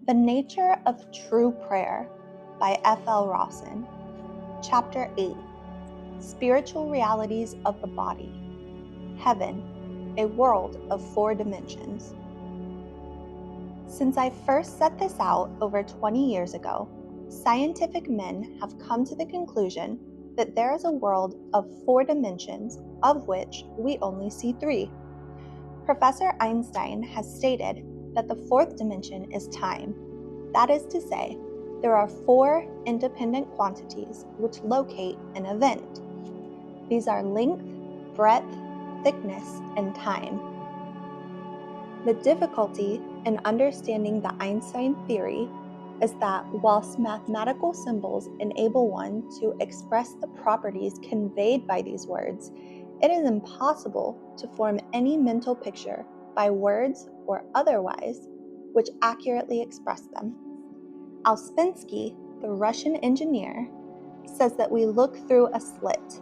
The Nature of True Prayer by F.L. Rawson. Chapter 8. Spiritual Realities of the Body. Heaven, a world of 4 dimensions. Since I first set this out over 20 years ago, scientific men have come to the conclusion that there is a world of 4 dimensions, of which we only see 3. Professor Einstein has stated that the 4th dimension is time. That is to say, there are 4 independent quantities which locate an event. These are length, breadth, thickness, and time. The difficulty in understanding the Einstein theory is that whilst mathematical symbols enable one to express the properties conveyed by these words, it is impossible to form any mental picture by words or otherwise which accurately express them. Ouspensky, the Russian engineer, says that we look through a slit.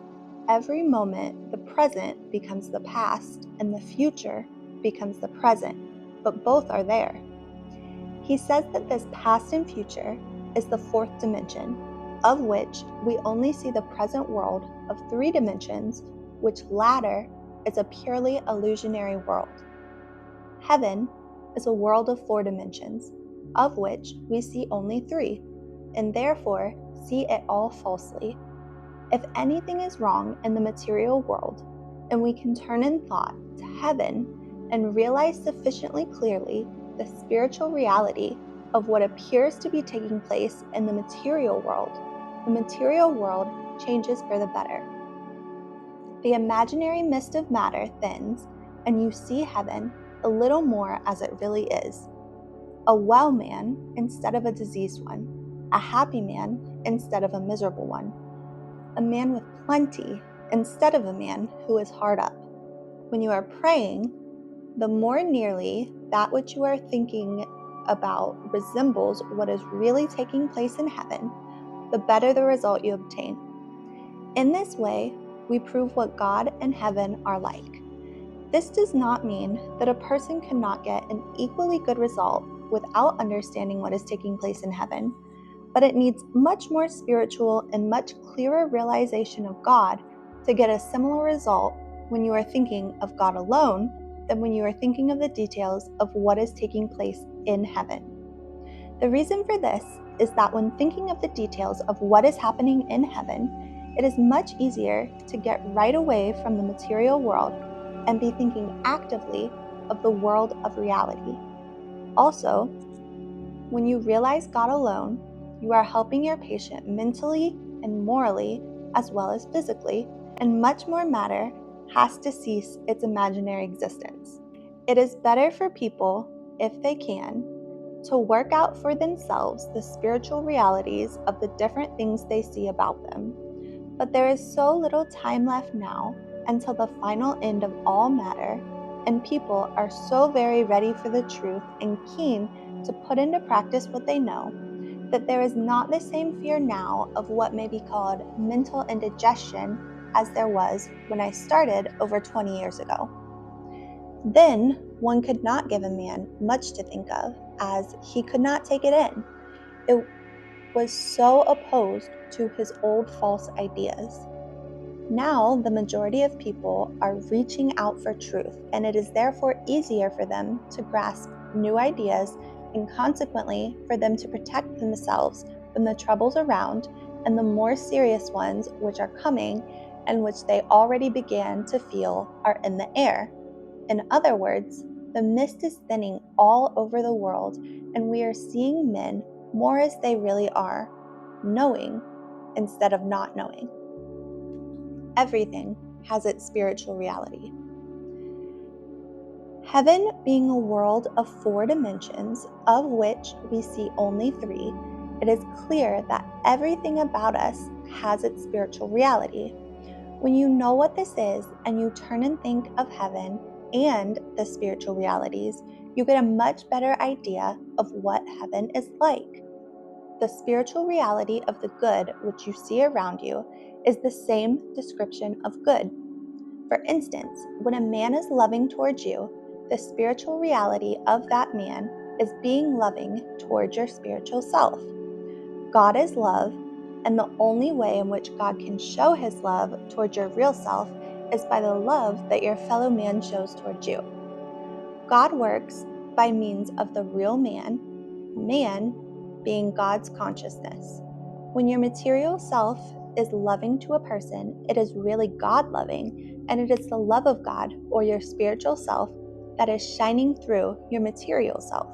Every moment, the present becomes the past and the future becomes the present, but both are there. He says that this past and future is the 4th dimension, of which we only see the present world of 3 dimensions, which latter is a purely illusionary world. Heaven is a world of 4 dimensions, of which we see only 3, and therefore see it all falsely. If anything is wrong in the material world, and we can turn in thought to heaven and realize sufficiently clearly the spiritual reality of what appears to be taking place in the material world changes for the better. The imaginary mist of matter thins, and you see heaven a little more as it really is. A well man instead of a diseased one, a happy man instead of a miserable one, a man with plenty instead of a man who is hard up. When you are praying, the more nearly that which you are thinking about resembles what is really taking place in heaven, the better the result you obtain. In this way, we prove what God and heaven are like. This does not mean that a person cannot get an equally good result without understanding what is taking place in heaven, but it needs much more spiritual and much clearer realization of God to get a similar result when you are thinking of God alone than when you are thinking of the details of what is taking place in heaven. The reason for this is that when thinking of the details of what is happening in heaven, it is much easier to get right away from the material world and be thinking actively of the world of reality. Also, when you realize God alone, you are helping your patient mentally and morally as well as physically, and much more matter has to cease its imaginary existence. It is better for people, if they can, to work out for themselves the spiritual realities of the different things they see about them. But there is so little time left now until the final end of all matter, and people are so very ready for the truth and keen to put into practice what they know, that there is not the same fear now of what may be called mental indigestion as there was when I started over 20 years ago. Then one could not give a man much to think of, as he could not take it in. It was so opposed to his old false ideas. Now the majority of people are reaching out for truth, and it is therefore easier for them to grasp new ideas and consequently for them to protect themselves from the troubles around and the more serious ones which are coming and which they already began to feel are in the air. In other words, the mist is thinning all over the world, and we are seeing men more as they really are, knowing instead of not knowing. Everything has its spiritual reality. Heaven being a world of 4 dimensions, of which we see only 3, it is clear that everything about us has its spiritual reality. When you know what this is and you turn and think of heaven and the spiritual realities, you get a much better idea of what heaven is like. The spiritual reality of the good which you see around you is the same description of good. For instance, when a man is loving towards you, the spiritual reality of that man is being loving towards your spiritual self. God is love, and the only way in which God can show his love towards your real self is by the love that your fellow man shows towards you. God works by means of the real man being God's consciousness. When your material self is loving to a person, it is really God loving, and it is the love of God, or your spiritual self, that is shining through your material self.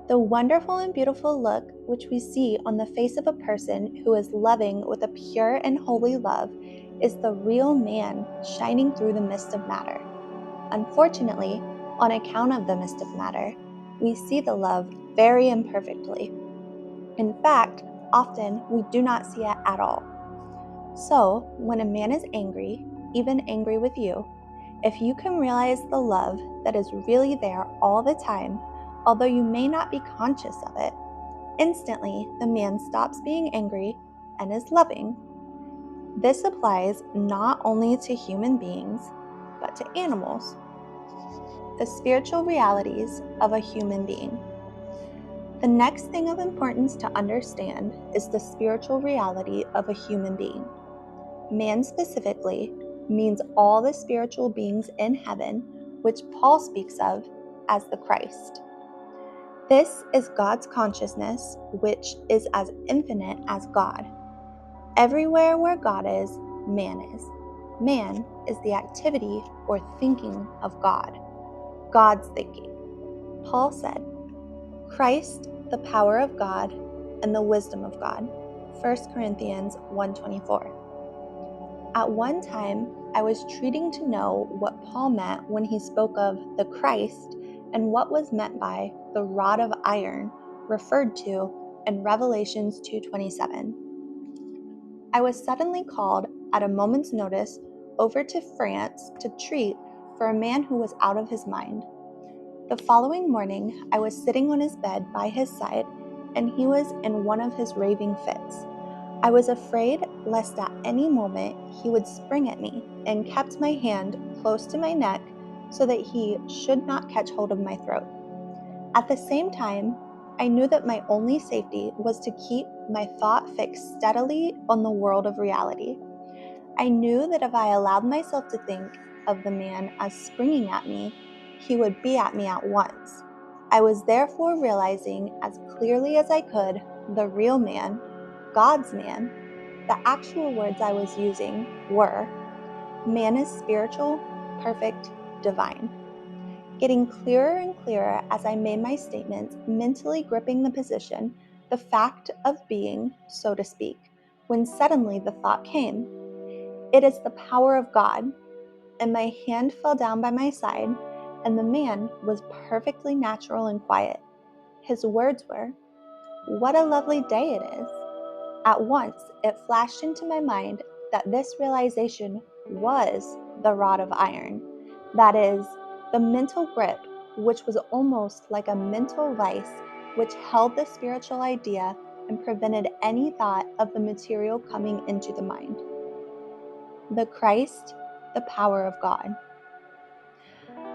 The wonderful and beautiful look which we see on the face of a person who is loving with a pure and holy love is the real man shining through the mist of matter. Unfortunately, on account of the mist of matter, we see the love very imperfectly. In fact, often we do not see it at all. So, when a man is angry, even angry with you, if you can realize the love that is really there all the time, although you may not be conscious of it, instantly the man stops being angry and is loving. This applies not only to human beings, but to animals. The spiritual realities of a human being. The next thing of importance to understand is the spiritual reality of a human being. Man specifically means all the spiritual beings in heaven, which Paul speaks of as the Christ. This is God's consciousness, which is as infinite as God. Everywhere where God is, man is. Man is the activity or thinking of God, God's thinking. Paul said, Christ, the power of God and the wisdom of God. 1 Corinthians 1:24. At one time, I was treating to know what Paul meant when he spoke of the Christ and what was meant by the rod of iron referred to in Revelations 2:27. I was suddenly called at a moment's notice over to France to treat for a man who was out of his mind. The following morning, I was sitting on his bed by his side, and he was in one of his raving fits. I was afraid lest at any moment he would spring at me, and kept my hand close to my neck so that he should not catch hold of my throat. At the same time, I knew that my only safety was to keep my thought fixed steadily on the world of reality. I knew that if I allowed myself to think of the man as springing at me, he would be at me at once. I was therefore realizing as clearly as I could the real man, God's man. The actual words I was using were, man is spiritual, perfect, divine. Getting clearer and clearer as I made my statements, mentally gripping the position, the fact of being, so to speak, when suddenly the thought came, it is the power of God, and my hand fell down by my side, and the man was perfectly natural and quiet. His words were, "What a lovely day it is." At once, it flashed into my mind that this realization was the rod of iron. That is, the mental grip, which was almost like a mental vice, which held the spiritual idea and prevented any thought of the material coming into the mind. The Christ, the power of God.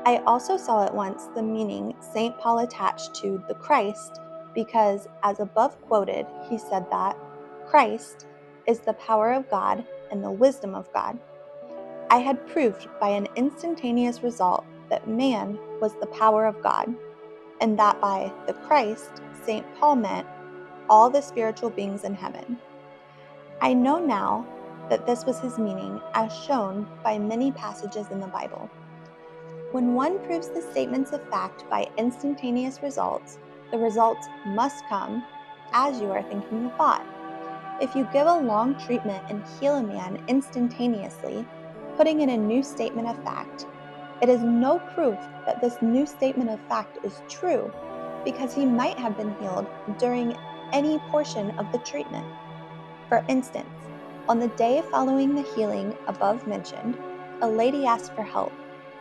I also saw at once the meaning St. Paul attached to the Christ, because, as above quoted, he said that Christ is the power of God and the wisdom of God. I had proved by an instantaneous result that man was the power of God, and that by the Christ, St. Paul meant all the spiritual beings in heaven. I know now that this was his meaning, as shown by many passages in the Bible. When one proves the statements of fact by instantaneous results, the results must come as you are thinking the thought. If you give a long treatment and heal a man instantaneously, putting in a new statement of fact, it is no proof that this new statement of fact is true, because he might have been healed during any portion of the treatment. For instance, on the day following the healing above mentioned, a lady asked for help,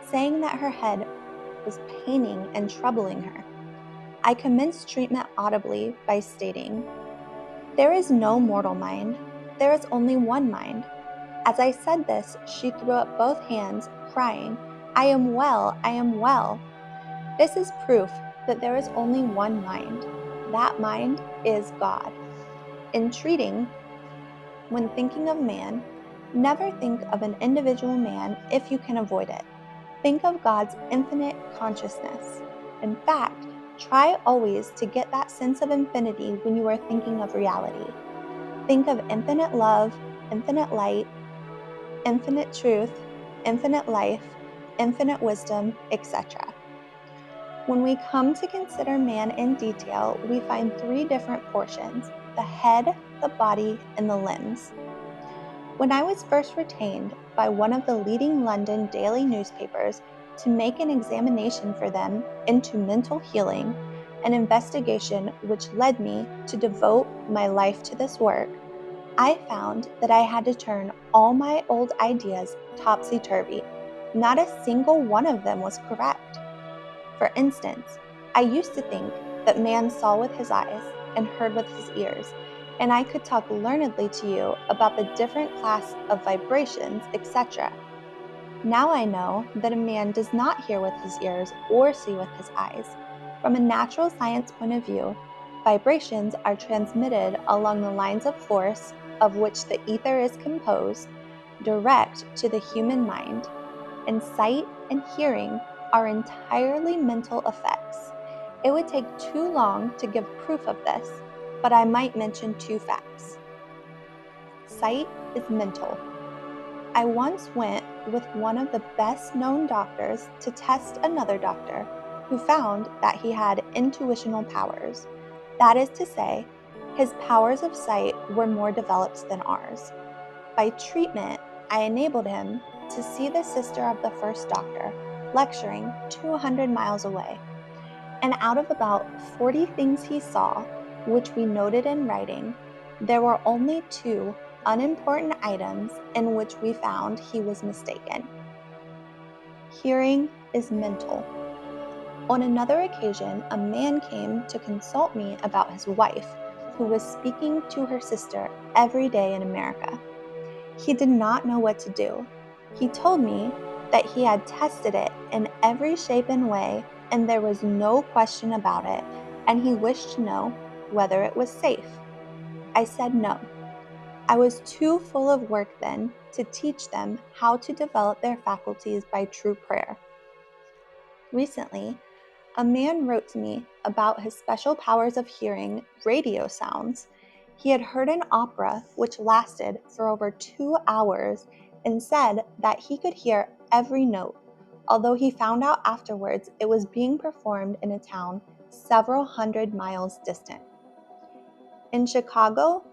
saying that her head was paining and troubling her. I commenced treatment audibly by stating, "There is no mortal mind, there is only one mind." As I said this, she threw up both hands, crying, "I am well, I am well." This is proof that there is only one mind. That mind is God. When thinking of man, never think of an individual man if you can avoid it. Think of God's infinite consciousness. In fact, try always to get that sense of infinity when you are thinking of reality. Think of infinite love, infinite light, infinite truth, infinite life, infinite wisdom, etc. When we come to consider man in detail, we find three different portions: the head, the body, and the limbs. When I was first retained by one of the leading London daily newspapers to make an examination for them into mental healing, an investigation which led me to devote my life to this work, I found that I had to turn all my old ideas topsy-turvy. Not a single one of them was correct. For instance, I used to think that man saw with his eyes and heard with his ears, and I could talk learnedly to you about the different class of vibrations, etc. Now I know that a man does not hear with his ears or see with his eyes. From a natural science point of view, vibrations are transmitted along the lines of force of which the ether is composed, direct to the human mind, and sight and hearing are entirely mental effects. It would take too long to give proof of this, but I might mention two facts. Sight is mental. I once went with one of the best known doctors to test another doctor who found that he had intuitional powers. That is to say, his powers of sight were more developed than ours. By treatment, I enabled him to see the sister of the first doctor lecturing 200 miles away. And out of about 40 things he saw, which we noted in writing, there were only two unimportant items in which we found he was mistaken. Hearing is mental. On another occasion, a man came to consult me about his wife, who was speaking to her sister every day in America. He did not know what to do. He told me that he had tested it in every shape and way, and there was no question about it, and he wished to know whether it was safe. I said no. I was too full of work then to teach them how to develop their faculties by true prayer. Recently, a man wrote to me about his special powers of hearing radio sounds. He had heard an opera which lasted for over 2 hours and said that he could hear every note, although he found out afterwards it was being performed in a town several hundred miles distant. In Chicago,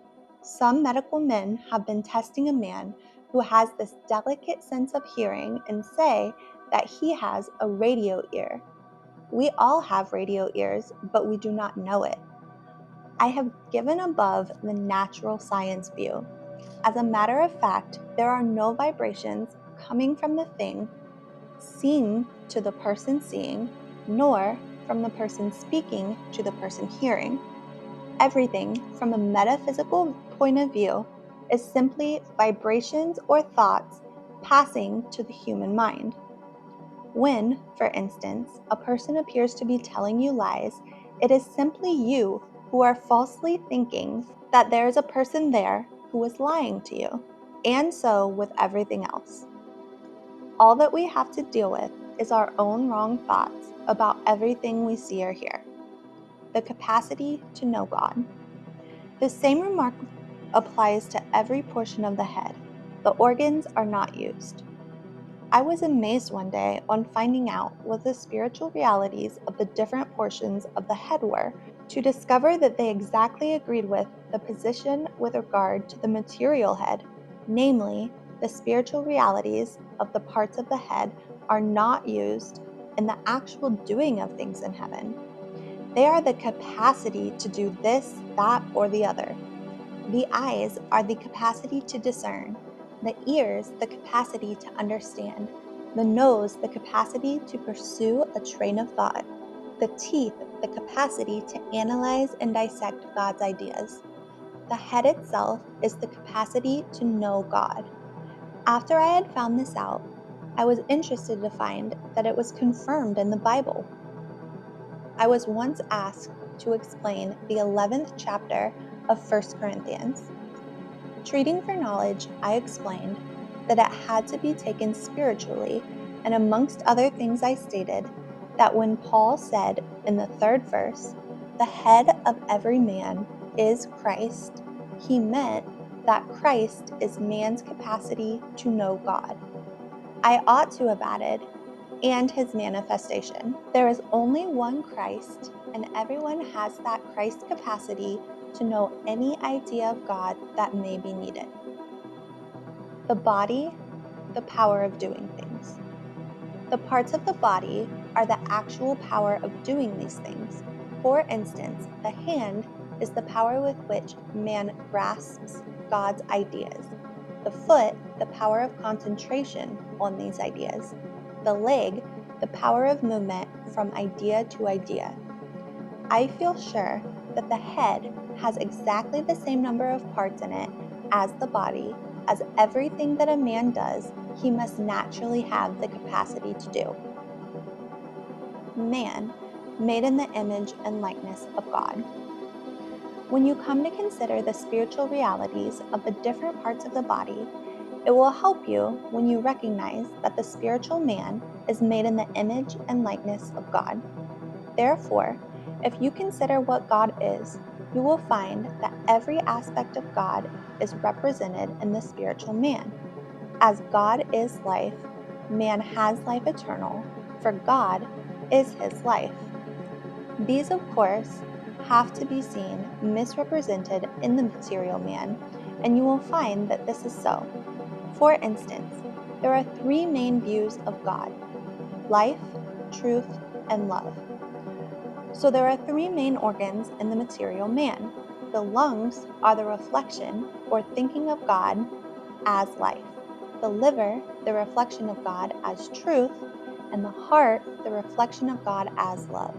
some medical men have been testing a man who has this delicate sense of hearing and say that he has a radio ear. We all have radio ears, but we do not know it. I have given above the natural science view. As a matter of fact, there are no vibrations coming from the thing seen to the person seeing, nor from the person speaking to the person hearing. Everything, from a metaphysical point of view, is simply vibrations or thoughts passing to the human mind. When, for instance, a person appears to be telling you lies, it is simply you who are falsely thinking that there is a person there who is lying to you. And so with everything else. All that we have to deal with is our own wrong thoughts about everything we see or hear. The capacity to know God. The same remark applies to every portion of the head. The organs are not used. I was amazed one day on finding out what the spiritual realities of the different portions of the head were, to discover that they exactly agreed with the position with regard to the material head, namely, the spiritual realities of the parts of the head are not used in the actual doing of things in heaven. They are the capacity to do this, that, or the other. The eyes are the capacity to discern, the ears the capacity to understand, the nose the capacity to pursue a train of thought, the teeth the capacity to analyze and dissect God's ideas. The head itself is the capacity to know God. After I had found this out, I was interested to find that it was confirmed in the Bible. I was once asked to explain the 11th chapter of 1 Corinthians. Treating for knowledge, I explained that it had to be taken spiritually, and amongst other things I stated that when Paul said in the 3rd verse, "The head of every man is Christ," he meant that Christ is man's capacity to know God. I ought to have added, and his manifestation. There is only one Christ, and everyone has that Christ capacity to know any idea of God that may be needed. The body, the power of doing things. The parts of the body are the actual power of doing these things. For instance, the hand is the power with which man grasps God's ideas. The foot, the power of concentration on these ideas. The leg, the power of movement from idea to idea. I feel sure that the head has exactly the same number of parts in it as the body, as everything that a man does, he must naturally have the capacity to do. Man, made in the image and likeness of God. When you come to consider the spiritual realities of the different parts of the body, it will help you when you recognize that the spiritual man is made in the image and likeness of God. Therefore, if you consider what God is, you will find that every aspect of God is represented in the spiritual man. As God is life, man has life eternal, for God is his life. These, of course, have to be seen misrepresented in the material man, and you will find that this is so. For instance, there are 3 main views of God: life, truth, and love. So there are 3 main organs in the material man. The lungs are the reflection or thinking of God as life. The liver, the reflection of God as truth, and the heart, the reflection of God as love.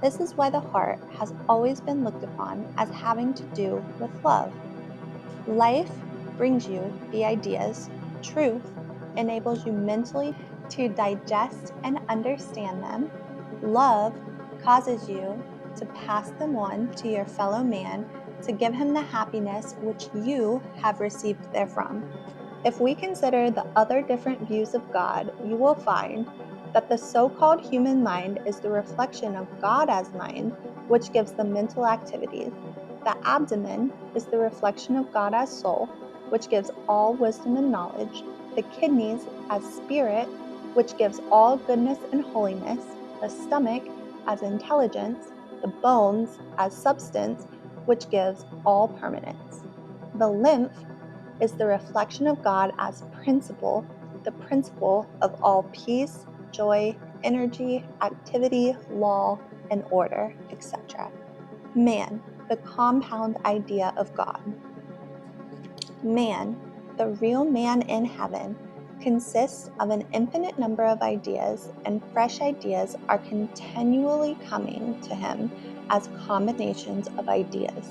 This is why the heart has always been looked upon as having to do with love. Life brings you the ideas. Truth enables you mentally to digest and understand them. Love causes you to pass them on to your fellow man to give him the happiness which you have received therefrom. If we consider the other different views of God, you will find that the so-called human mind is the reflection of God as mind, which gives the mental activities. The abdomen is the reflection of God as soul, which gives all wisdom and knowledge. The kidneys as spirit, which gives all goodness and holiness. The stomach as intelligence. The bones as substance, which gives all permanence. The lymph is the reflection of God as principle, the principle of all peace, joy, energy, activity, law, and order, etc. Man, the compound idea of God. Man, the real man in heaven, consists of an infinite number of ideas, and fresh ideas are continually coming to him as combinations of ideas.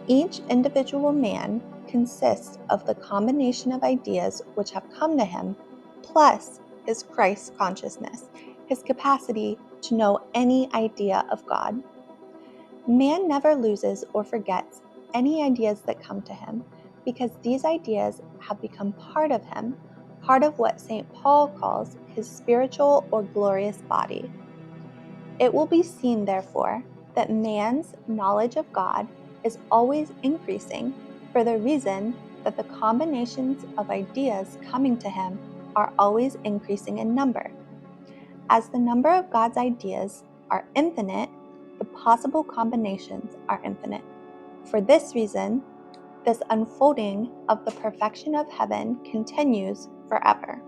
Each individual man consists of the combination of ideas which have come to him, plus his Christ consciousness, his capacity to know any idea of God. Man never loses or forgets any ideas that come to him, because these ideas have become part of him, part of what St. Paul calls his spiritual or glorious body. It will be seen, therefore, that man's knowledge of God is always increasing for the reason that the combinations of ideas coming to him are always increasing in number. As the number of God's ideas are infinite, the possible combinations are infinite. For this reason, this unfolding of the perfection of heaven continues forever.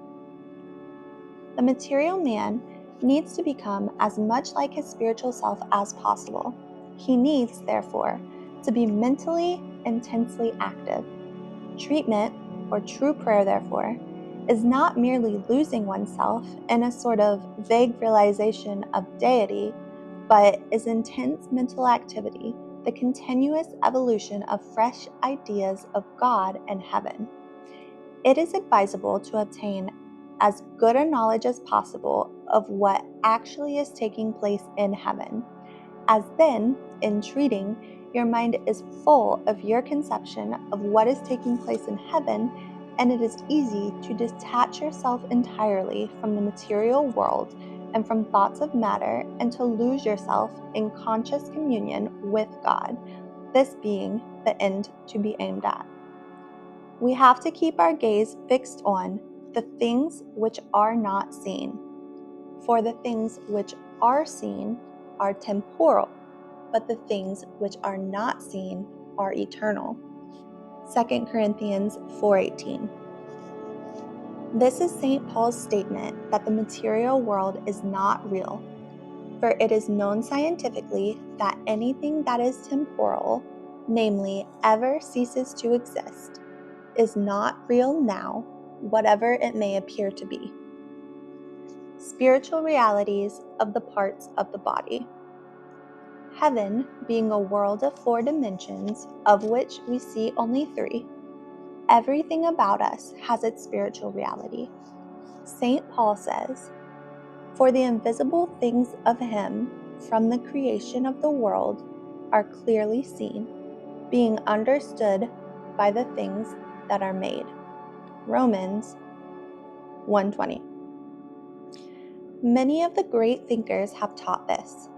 The material man needs to become as much like his spiritual self as possible. He needs, therefore, to be mentally intensely active. Treatment, or true prayer, therefore, is not merely losing oneself in a sort of vague realization of deity, but is intense mental activity, the continuous evolution of fresh ideas of God and heaven. It is advisable to obtain as good a knowledge as possible of what actually is taking place in heaven, as then, in treating, your mind is full of your conception of what is taking place in heaven, and it is easy to detach yourself entirely from the material world and from thoughts of matter and to lose yourself in conscious communion with God, this being the end to be aimed at. We have to keep our gaze fixed on the things which are not seen, for the things which are seen are temporal, but the things which are not seen are eternal. 2 Corinthians 4:18. This is St. Paul's statement that the material world is not real, for it is known scientifically that anything that is temporal, namely ever ceases to exist, is not real now, whatever it may appear to be. Spiritual realities of the parts of the body. Heaven being a world of 4 dimensions, of which we see only 3, everything about us has its spiritual reality. St. Paul says, "For the invisible things of him from the creation of the world are clearly seen, being understood by the things that are made." Romans 1:20. Many of the great thinkers have taught this.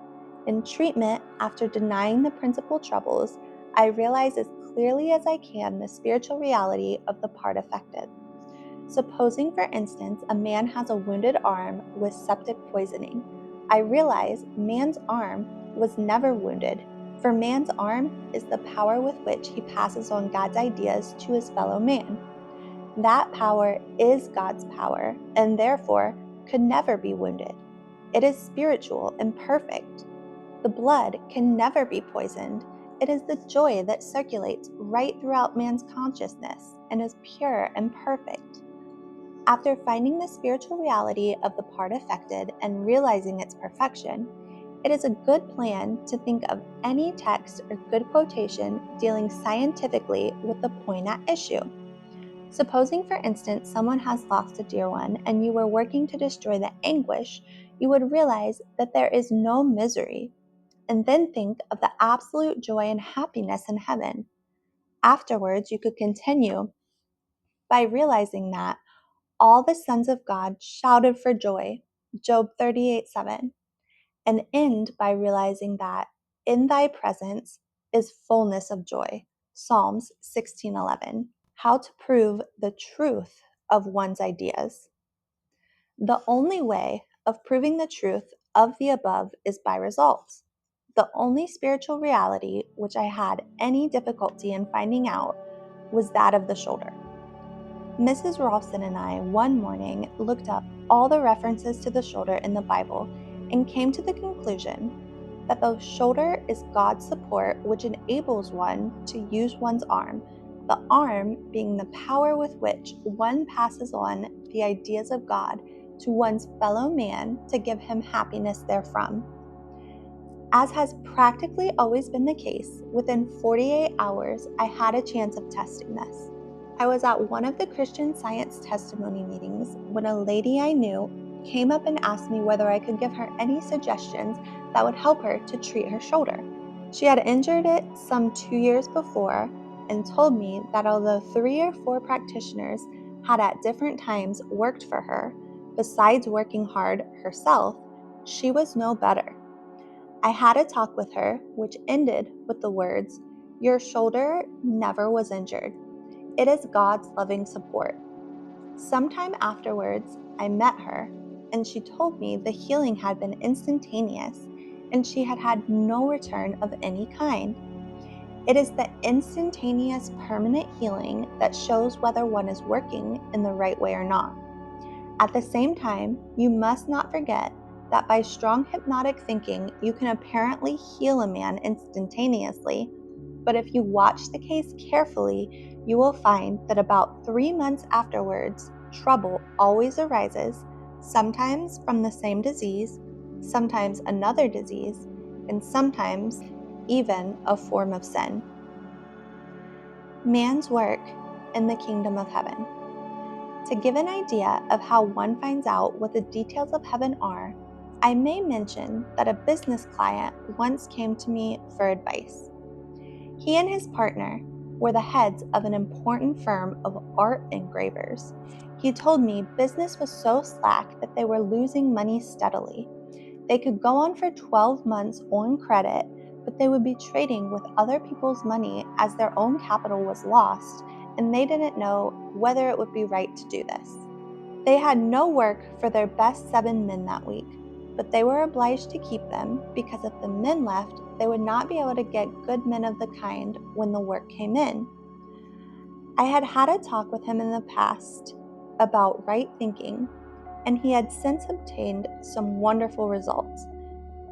In treatment, after denying the principal troubles, I realize as clearly as I can the spiritual reality of the part affected. Supposing, for instance, a man has a wounded arm with septic poisoning, I realize man's arm was never wounded, for man's arm is the power with which he passes on God's ideas to his fellow man. That power is God's power, and therefore could never be wounded. It is spiritual and perfect. The blood can never be poisoned. It is the joy that circulates right throughout man's consciousness and is pure and perfect. After finding the spiritual reality of the part affected and realizing its perfection, it is a good plan to think of any text or good quotation dealing scientifically with the point at issue. Supposing, for instance, someone has lost a dear one and you were working to destroy the anguish, you would realize that there is no misery, and then think of the absolute joy and happiness in heaven. Afterwards, you could continue by realizing that all the sons of God shouted for joy, Job 38:7, and end by realizing that in thy presence is fullness of joy, Psalms 16:11. How to prove the truth of one's ideas. The only way of proving the truth of the above is by results. The only spiritual reality which I had any difficulty in finding out was that of the shoulder. Mrs. Rawson and I one morning looked up all the references to the shoulder in the Bible and came to the conclusion that the shoulder is God's support which enables one to use one's arm, the arm being the power with which one passes on the ideas of God to one's fellow man to give him happiness therefrom. As has practically always been the case, within 48 hours I had a chance of testing this. I was at one of the Christian Science testimony meetings when a lady I knew came up and asked me whether I could give her any suggestions that would help her to treat her shoulder. She had injured it some 2 years before and told me that although 3 or 4 practitioners had at different times worked for her, besides working hard herself, she was no better. I had a talk with her which ended with the words, "Your shoulder never was injured. It is God's loving support." Sometime afterwards, I met her, and she told me the healing had been instantaneous, and she had had no return of any kind. It is the instantaneous permanent healing that shows whether one is working in the right way or not. At the same time, you must not forget that by strong hypnotic thinking, you can apparently heal a man instantaneously, but if you watch the case carefully, you will find that about 3 months afterwards, trouble always arises, sometimes from the same disease, sometimes another disease, and sometimes even a form of sin. Man's work in the kingdom of heaven. To give an idea of how one finds out what the details of heaven are, I may mention that a business client once came to me for advice. He and his partner were the heads of an important firm of art engravers. He told me business was so slack that they were losing money steadily. They could go on for 12 months on credit, but they would be trading with other people's money as their own capital was lost, and they didn't know whether it would be right to do this. They had no work for their best 7 men that week, but they were obliged to keep them because if the men left, they would not be able to get good men of the kind when the work came in. I had had a talk with him in the past about right thinking, and he had since obtained some wonderful results.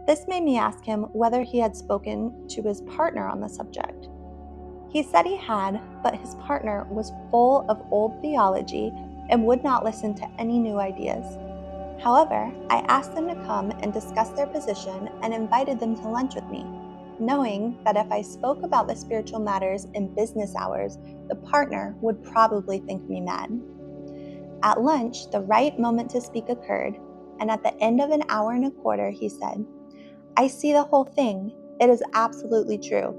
This made me ask him whether he had spoken to his partner on the subject. He said he had, but his partner was full of old theology and would not listen to any new ideas. However, I asked them to come and discuss their position and invited them to lunch with me, knowing that if I spoke about the spiritual matters in business hours, the partner would probably think me mad. At lunch, the right moment to speak occurred, and at the end of an hour and a quarter, he said, "I see the whole thing. It is absolutely true."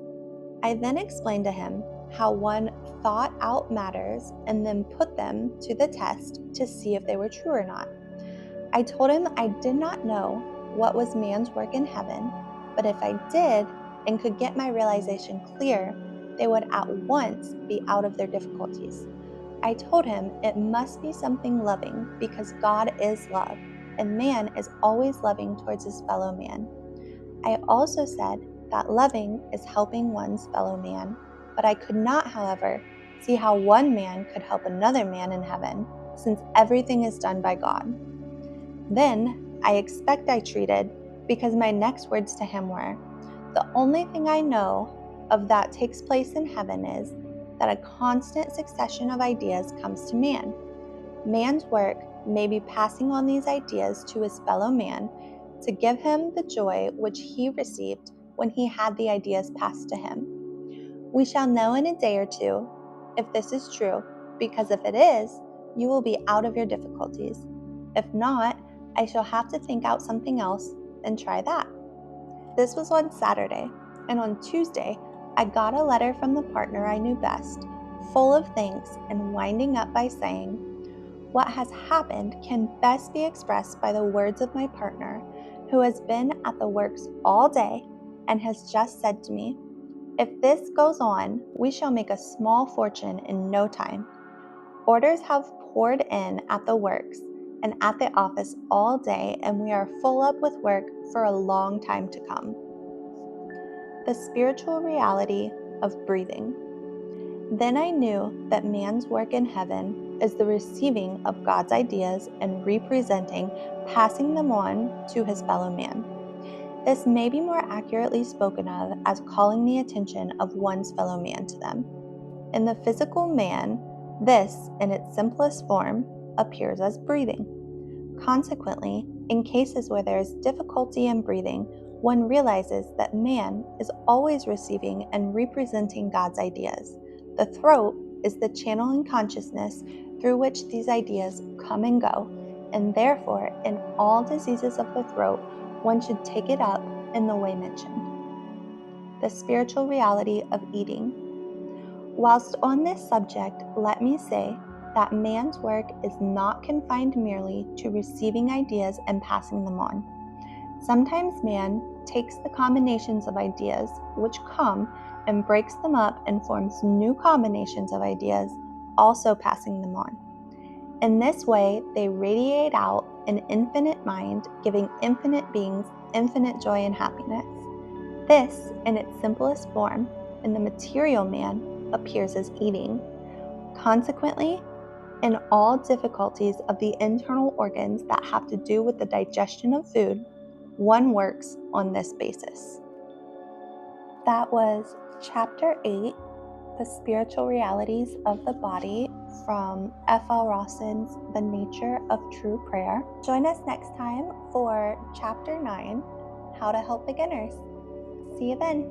I then explained to him how one thought out matters and then put them to the test to see if they were true or not. I told him I did not know what was man's work in heaven, but if I did and could get my realization clear, they would at once be out of their difficulties. I told him it must be something loving because God is love, and man is always loving towards his fellow man. I also said that loving is helping one's fellow man, but I could not, however, see how one man could help another man in heaven, since everything is done by God. Then I expect I treated, because my next words to him were, "The only thing I know of that takes place in heaven is that a constant succession of ideas comes to man. Man's work may be passing on these ideas to his fellow man to give him the joy which he received when he had the ideas passed to him. We shall know in a day or two if this is true, because if it is, you will be out of your difficulties. If not, I shall have to think out something else and try that." This was on Saturday, and on Tuesday, I got a letter from the partner I knew best, full of thanks and winding up by saying, "What has happened can best be expressed by the words of my partner, who has been at the works all day and has just said to me, 'If this goes on, we shall make a small fortune in no time.' Orders have poured in at the works and at the office all day, and we are full up with work for a long time to come." The spiritual reality of breathing. Then I knew that man's work in heaven is the receiving of God's ideas and representing, passing them on to his fellow man. This may be more accurately spoken of as calling the attention of one's fellow man to them. In the physical man, this, in its simplest form, appears as breathing. Consequently, in cases where there is difficulty in breathing, one realizes that man is always receiving and representing God's ideas. The throat is the channel in consciousness through which these ideas come and go, and therefore, in all diseases of the throat, one should take it up in the way mentioned. The spiritual reality of eating. Whilst on this subject, let me say that man's work is not confined merely to receiving ideas and passing them on. Sometimes man takes the combinations of ideas which come and breaks them up and forms new combinations of ideas, also passing them on. In this way, they radiate out an infinite mind, giving infinite beings infinite joy and happiness. This, in its simplest form, in the material man, appears as eating. Consequently, in all difficulties of the internal organs that have to do with the digestion of food, one works on this basis. That was Chapter 8, The Spiritual Realities of the Body, from F.L. Rawson's The Nature of True Prayer. Join us next time for Chapter 9, How to Help Beginners. See you then.